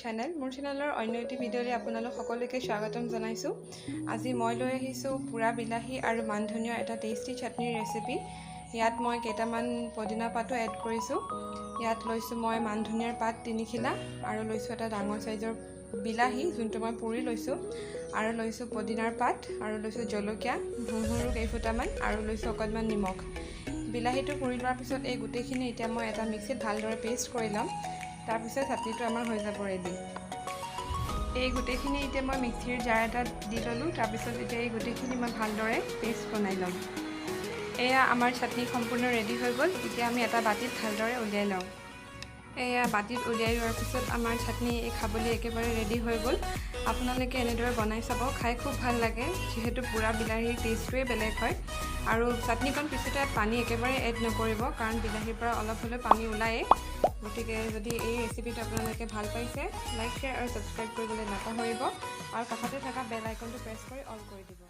channel. মোৰ চেনেলৰ অন্য এটি ভিডিঅ'লৈ আপোনালোক সকলোকে স্বাগতম জনাইছো। আজি মই লৈ আহিছো পুৰা বিলাহী আৰু মান ধনিয়াৰ এটা টেষ্টি চাটনিৰ ৰেচিপি। ইয়াত মই কেইটামান পদিনা পাতো এড কৰিছো। ইয়াত লৈছো মই মান ধনিয়াৰ পাত 3 খিলা আৰু লৈছো এটা ডাঙৰ সাইজৰ বিলাহী যোনটো মই পুৰি লৈছো আৰু লৈছো পদিনাৰ পাত আৰু লৈছো জলকীয়া ভুঁহৰু কেইফুটামান আৰু লৈছো অকণমান নিমখ। বিলাহীটো পুৰি লোৱাৰ পিছত এই গুটেইখিনি এতিয়া মই এটা মিক্সিত ভালদৰে পেষ্ট কৰি লম। তাৰ পিছত চাটনিটো আমাৰ হৈ যাব ৰেডি। এই গুটেইখিনি এতিয়া মই মিক্সিৰ জাৰ এটাত দি ললো। তাৰ পিছত এতিয়া এই গুটেইখিনি মই ভালদৰে পেষ্ট বনাই লম। এয়া আমাৰ চাটনি সম্পূৰ্ণ ৰেডি হৈ গ'ল। এতিয়া আমি এটা বাটিত ভালদৰে উলিয়াই লওঁ। এয়া বাটিত উলিয়াই লোৱাৰ পিছত আমাৰ চাটনি খাবলৈ একেবাৰে ৰেডি হৈ গ'ল। আপোনালোকে এনেদৰে বনাই চাব, খাই খুব ভাল লাগে যিহেতু পুৰা বিলাহীৰ টেষ্টটোৱে বেলেগ হয়। আৰু চাটনিখন পিছতে পানী একেবাৰে এড নকৰিব কাৰণ বিলাহীৰ পৰা অলপ হ'লেও পানী ওলায়ে। গতিকে যদি এই ৰেচিপিটো আপোনালোকে ভাল পাইছে লাইক শ্বেয়াৰ আৰু ছাবস্ক্ৰাইব কৰিবলৈ নাপাহৰিব আৰু কাষতে থকা বেল আইকনটো প্ৰেছ কৰি অল কৰি দিব।